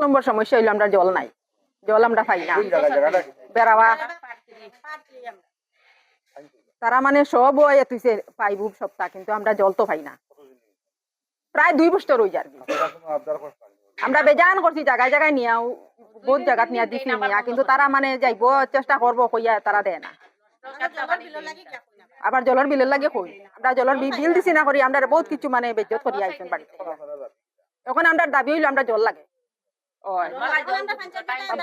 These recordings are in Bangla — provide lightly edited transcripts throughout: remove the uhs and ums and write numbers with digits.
নম্বর সমস্যা হইলো আমরা জল নাই, জল আমরা পাই না। বেড়াওয়া তারা মানে সব তুইছে পাইব সপ্তাহ, কিন্তু আমরা জল তো পাই না। প্রায় 2 বছর হয়ে যায়। আমরা বেজান করছি জায়গায় জায়গায় নিয়াও, বহুত জায়গা নিয়ে দিছি নিয়া, কিন্তু তারা মানে যাইব চেষ্টা করবো কইয়া তারা দেয় না। আবার জলের বিলের লাগে কই, আমরা জলের বিল দিছি না করি, আমরা বহুত কিছু মানে বেজ্জত করি আইছেন বাড়িতে। এখন আমরা দাবি হইলো আমরা জল লাগে,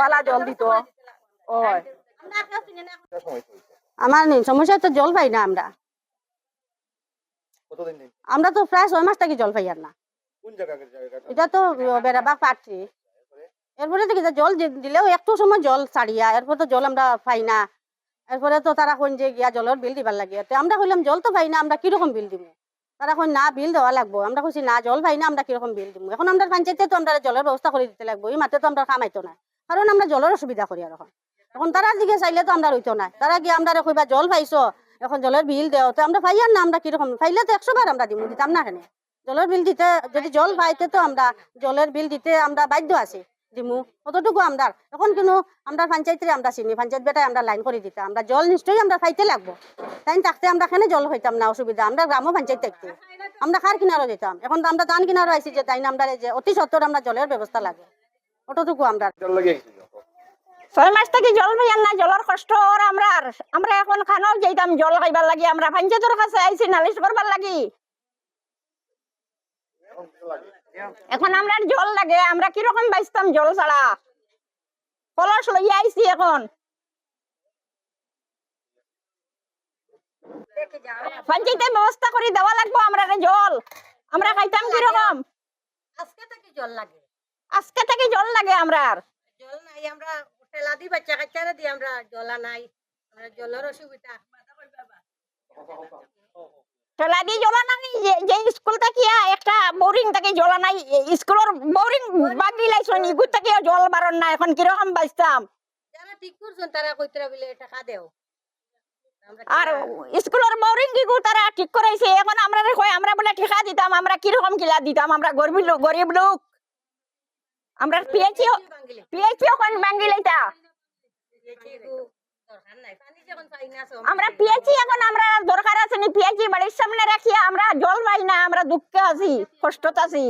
বালা জল দিত। আমার সমস্যা তো জল পাই না আমরা। আমরা তো প্রায় 6 মাস থেকে জল পাই আর না। এটা তো বেড়াবাগ পাচ্ছি। এরপরে দেখি জল দিলেও একটু সময় জল ছাড়িয়া, এরপর তো জল আমরা পাই না। এরপরে তো তারা কোন যে গিয়া জলের বিল দিবার লাগে, আমরা কইলাম জল তো পাই না, আমরা কিরকম বিল দিব? তারা কোন না বিল দেওয়া লাগবো। আমরা কইছি না জল পাই না, আমরা কিরকম বিল দিব? এখন আমরা পঞ্চায়েতে তো আমরা জলের ব্যবস্থা করে দিতে লাগবো, এই মাঠে তো আমরা কামাইতো না, কারণ আমরা জলের অসুবিধা করি। আর এখন তারা দিকে চাইলে তো আমরা রইতো না, তারা গিয়ে আমরা কইবা জল পাইছো এখন জলের বিল দেও, তো আমরা পাই আর না, আমরা কিরকম পাইলে তো 100 বার আমরা দিতাম না। কেন জলের বিল দিতে, যদি জল পাইতে তো আমরা জলের বিল দিতে আমরা বাধ্য আছি দিমু, কতটুকু আমরা। এখন কিন্তু আমরা পঞ্চায়েতে আমরা চিনি, পঞ্চায়েত বেটায় আমরা লাইন করে দিতাম, আমরা জল নিশ্চয়ই আমরা পাইতে লাগবো। তাই থাকতে আমরা এখানে জল হইতাম না, অসুবিধা। আমরা গ্রাম পঞ্চায়েত থাকতে আমরা খার কিনারও যেতাম, এখন তো আমরা ধান কিনারও আইছি যে তাই না, আমরা যে অতি সত্তর আমরা জলের ব্যবস্থা লাগে, অতটুকু আমরা। 6 মাস থেকে জল পাইয়ার না, জলের কষ্ট। আর আমরা এখন খানাও যাইতাম জল খাইবার লাগি, আমরা পঞ্চায়েতের কাছে আইছি নালিশ করবার লাগি। এখন আমরা জল লাগে, আমরা কিরকম বাঁচতাম জল ছাড়া? কলস লইয়া আইছি এখন। পঞ্চায়েতে ব্যবস্থা করে দেওয়া লাগবো আমরা জল, আমরা খাইতাম কিরকম? আজকে থেকে জল লাগে, আজকে থেকে জল লাগে। আমরা জল নাই, আমরা ঠেলা দি বাচ্চা কাচ্চারা দি আমরা জলা নাই, আমরা জলের অসুবিধা। ঠেলা দিয়ে জলা নাই, যে স্কুল থেকে একটা বোরিং থেকে জলা নাই, স্কুলের বোরিং বাগি লাইছন, ইগু থেকে জল বারণ না। এখন কিরকম বাঁচতাম? যারা ঠিক করছেন তারা কইতরা বলে টাকা দেও, আর স্কুলের বোরিং ইগু তারা ঠিক করাইছে। এখন আমরা কই আমরা বলে ঠিকা দিতাম, আমরা কিরকম কিলা দিতাম? আমরা গরিব লোক, আমরা পিএইচি কোন বাঙ্গি লাইতা, আমরা পিএইচি এখন আমরা দরকার আছে নি? পিএইচি বাড়ির সামনে রাখিয়া আমরা জল পাই না, আমরা দুঃখে আছি, কষ্টত আছি।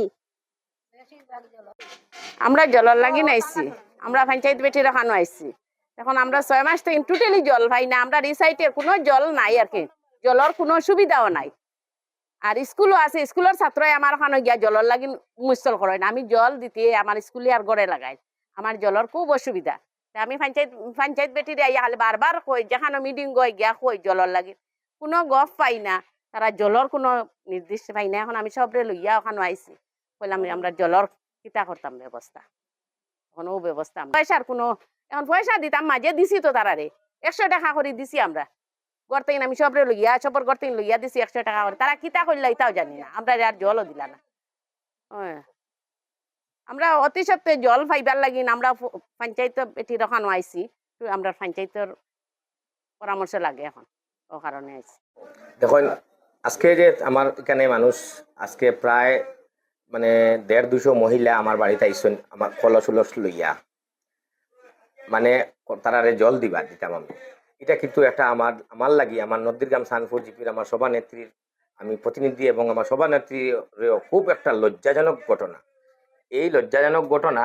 আমরা জলের লাগি নাইছি, আমরা পঞ্চায়েত বেটি রাখানো আইছি। এখন আমরা 6 মাস থেকে টোটালি জল পাই না, আমরা রিসাইটের কোনো জল নাই, আর কি জলের কোনো সুবিধাও নাই। আর স্কুলও আছে, স্কুলের ছাত্রই আমার ওখানে গিয়া জলের লাগি মুশকিল করে না। আমি জল দিতে আমার স্কুলে আর গড়ে লাগাই, আমার জলের খুব অসুবিধা। আমি পঞ্চায়েত বেটিরে আইয়া খালি বারবার কই, যেখানে মিটিং গই গিয়া কই জলের লাগি, কোনো গপ পাই না, তারা জলের কোনো নির্দিষ্ট পাই না। এখন আমি সবরে লইয়া ওখানে আইছি, কইলাম আমরা জলের কিতা করতাম ব্যবস্থা, কোনো ব্যবস্থা পয়সার কোনো। এখন পয়সা দিতাম, মাঝে দিছি তো তারারে 100 টাকা করে দিছি আমরা গড়তে, আমি সবরে লইয়া সবর গড়তে লইয়া দিছি 100 টাকা করে। তারা কিতা করলে এটাও জানি না, আমরা আর জলও দিলা না। আমরা অতি সত্ত্বে জল পাইবার লাগি আমরা পঞ্চায়েত বেটি রখানো আইছি, আমরা পঞ্চায়েতের পরামর্শ লাগে এখন, ও কারণে আইছি। দেখুন আজকে যে আমার এখানে মানুষ আজকে প্রায় মানে 150-200 মহিলা আমার বাড়িতে আইসেন, আমার কলস লইয়া, মানে তারারে জল দিতাম আমি। এটা কিন্তু একটা আমার লাগি, আমার নদীরগ্রাম সানপুর জিপির আমার সভানেত্রীর আমি প্রতিনিধি এবং আমার সভানেত্রীর খুব একটা লজ্জাজনক ঘটনা। এই লজ্জাজনক ঘটনা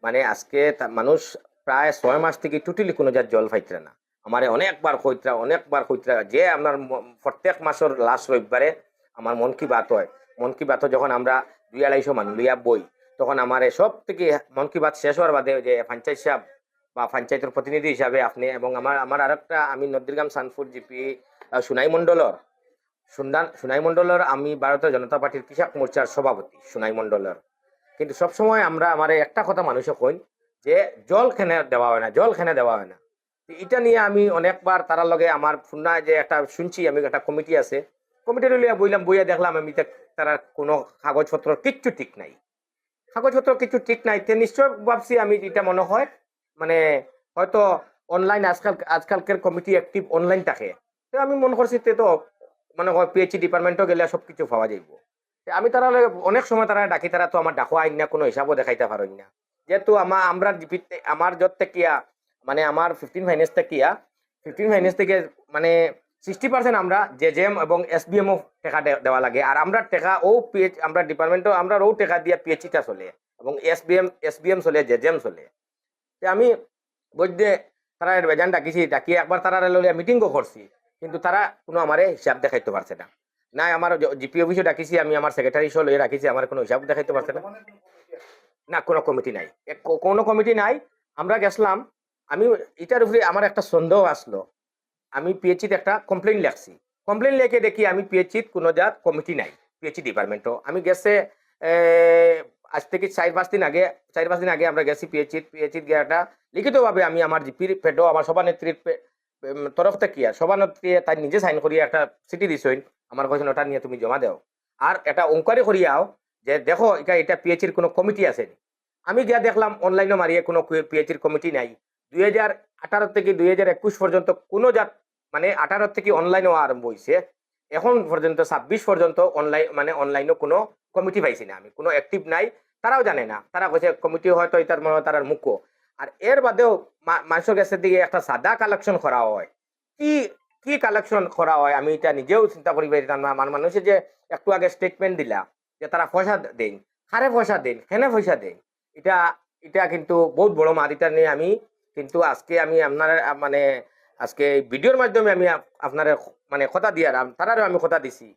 মানে আজকে মানুষ প্রায় 6 মাস থেকে টোটালি কোনো যার জল পাইতে না। আমার অনেকবার কইতরা যে আপনার প্রত্যেক মাসের লাস্ট রবিবারে আমার মন কি বাত হয়, মন কি বাত যখন আমরা 200-250 মানুষ লইয়া বই, তখন আমার সব থেকে মন কি বাত শেষ হওয়ার বাদে যে পঞ্চায়েত সাহেব বা পঞ্চায়েতের প্রতিনিধি হিসাবে আপনি এবং আমার আরেকটা, আমি নদীরগ্রাম সানপুর জিপি সুনাই মণ্ডলের আমি ভারতীয় জনতা পার্টির কৃষক মোর্চার সভাপতি সুনাই মণ্ডলের। কিন্তু সবসময় আমার একটা কথা মানুষে কই যে জল খেনে দেওয়া হয় না। এটা নিয়ে আমি অনেকবার তারার লগে আমার শুনায় যে একটা শুনছি, আমি একটা কমিটি আছে, কমিটির লিয়া বইয়া দেখলাম আমি তারা কোনো কাগজপত্র কিচ্ছু ঠিক নাই, নিশ্চয় ভাবছি আমি, এটা মনে হয় মানে হয়তো অনলাইন আজকালকের কমিটি অ্যাক্টিভ অনলাইন থাকে, তো আমি মনে করছি তো মানে হয় পিএইচি ডিপার্টমেন্টও গেলে সবকিছু পাওয়া যাইব। আমি তারা অনেক সময় তারা ডাকি, তারা তো আমার ডাকো আইন না, কোনো হিসাবও দেখাইতে পারেন না যেহেতু আমরা জিপিতে আমার যত থেকে মানে আমার 15 ফাইন্যান্স থেকে মানে 60% আমরা জেজেম এবং এসবিএম টাকা দেওয়া লাগে, আর আমরা টাকা ও পিএইচ আমরা ডিপার্টমেন্টও আমরা ও টাকা দিয়ে পিএইচটা চলে এবং এসবিএম চলে, জেজেম চলে। আমি বৈদ্যে তারা বেজান ডাকিয়ে একবার তারা লইয়া মিটিংও করছি, কিন্তু তারা কোনো আমারে হিসাব দেখাইতে পারছে না। না আমার জিপি অফিসে ডাকিছি, আমি আমার সেক্রেটারি সহ লইয়া রাখিছি, আমার কোনো হিসাব দেখাইতে পারছে না। না কোনো কমিটি নাই, কোনো কমিটি নাই। আমরা গেছিলাম, আমি এটার উপরে আমার একটা সন্দেহ আসলো। আমি পিএইচিতে একটা কমপ্লেন লেখছি, কমপ্লেন লিখে দেখি আমি পিএইচিত কোনো জাত কমিটি নাই, পিএইচি ডিপার্টমেন্টও। আমি গেছে আজ থেকে 4-5 দিন আগে আমরা গেছি পিএইচিত গিয়ে একটা লিখিতভাবে আমি আমার জিপির পেডও আমার সভানেত্রীর তরফ থেকে সভানেত্রী তাই নিজে সাইন করিয়া একটা চিঠি দিছইন, আমার কাছে ওটা নিয়ে তুমি জমা দাও, আর এটা অঙ্কারি করিয়াও যে দেখো এটা পিএইচির কোনো কমিটি আছে। আমি গিয়া দেখলাম অনলাইনে মারিয়ে কোনো পিএইচির কমিটি নাই। 2018 থেকে 2021 পর্যন্ত কোনো জাত মানে 18 থেকে অনলাইনেও আরম্ভ হয়েছে, এখন পর্যন্ত 26 পর্যন্ত অনলাইনে কোনো কমিটি পাইছি না, আমি কোনো অ্যাক্টিভ নাই। তারাও জানে না, তারা কইছে কমিটি হয়তো এটার মনে হয় তার মুখ্য। আর এর বাদেও মানুষের কাছে দিকে একটা সাদা কালেকশন করা হয়, কি কালেকশন করা হয় আমি এটা নিজেও চিন্তা করি পারি না। মানুষের যে একটু আগে স্টেটমেন্ট দিলা যে তারা পয়সা দেন, কারে পয়সা দেন, কেন পয়সা দেন, এটা কিন্তু বহুত বড় মার। এটা নিয়ে আমি কিন্তু আজকে আমি আপনার মানে আজকে ভিডিওর মাধ্যমে আমি আপনার মানে কথা দিয়ার তারারে আমি কথা দিছি,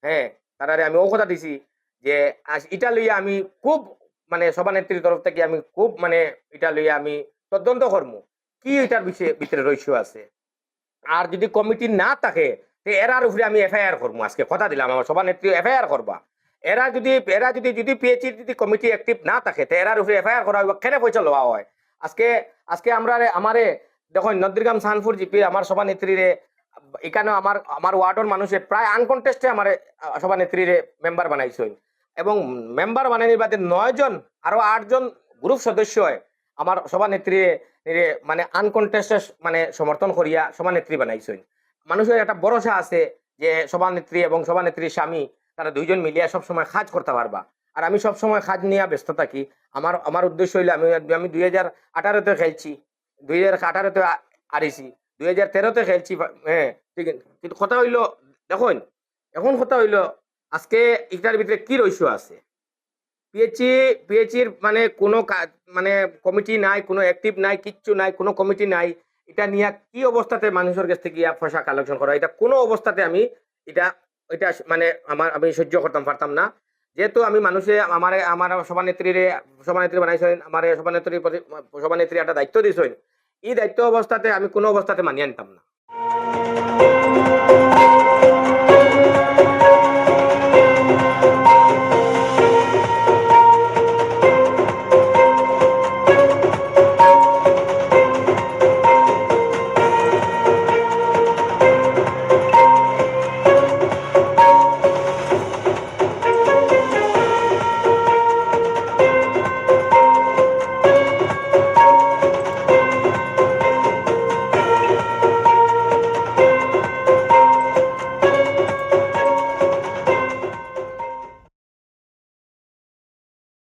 হ্যাঁ তারারে আমি ও কথা দিছি যে এটা লইয়া আমি খুব মানে সভানেত্রীর তরফ থেকে আমি খুব মানে এটা লইয়া আমি তদন্ত করবো কি এটার ভিতরে রহস্য আছে। আর যদি কমিটি না থাকে এরার উপরে আমি এফআইআর করবো, আজকে কথা দিলাম আমার সভানেত্রী এফআইআর করবা। এরা যদি পিএইচি যদি কমিটি অ্যাক্টিভ না থাকে তো এরার উপরে এফআইআর করা হইব, কেন পয়সা লওয়া হয়। আজকে আমারে দেখুন নন্দীগ্রাম সানপুর জিপির আমার সভানেত্রীরে এখানে আমার ওয়ার্ডের মানুষের প্রায় আনকন্টেস্টে আমার সভানেত্রীরে মেম্বার বানাইছেন, এবং মেম্বার বানানোর বাদে 9 জন আরো 8 জন গ্রুপ সদস্য আমার সভানেত্রী মানে আনকন্টেস্টে মানে সমর্থন করিয়া সভানেত্রী বানাইছেন। মানুষের একটা ভরসা আছে যে সভানেত্রী এবং সভানেত্রীর স্বামী তারা দুইজন মিলিয়া সবসময় কাজ করতে পারবা। আর আমি সবসময় কাজ নিয়ে ব্যস্ত থাকি। আমার উদ্দেশ্য হইলে আমি 2018-তে খেলছি, 2018-তে হারিছি, 2013-তে খেলছি, হ্যাঁ ঠিক। কিন্তু কথা হইলো দেখুন এখন কথা হইলো আজকে এটার ভিতরে কি রহস্য আছে। পিএইচির মানে কোনো মানে কমিটি নাই, কোনো অ্যাক্টিভ নাই, কিচ্ছু নাই, কোনো কমিটি নাই। এটা নিয়ে কি অবস্থাতে মানুষের কাছ থেকে পয়সা কালেকশন করা, এটা কোনো অবস্থাতে আমি এটা মানে আমি সহ্য করতাম পারতাম না। যেহেতু আমি মানুষে আমার সভানেত্রী বানাইছেন, আমার সভানেত্রী একটা দায়িত্ব দিয়েছেন, এই দায়িত্ব অবস্থাতে আমি কোনো অবস্থাতে মানিয়ে নিতাম না।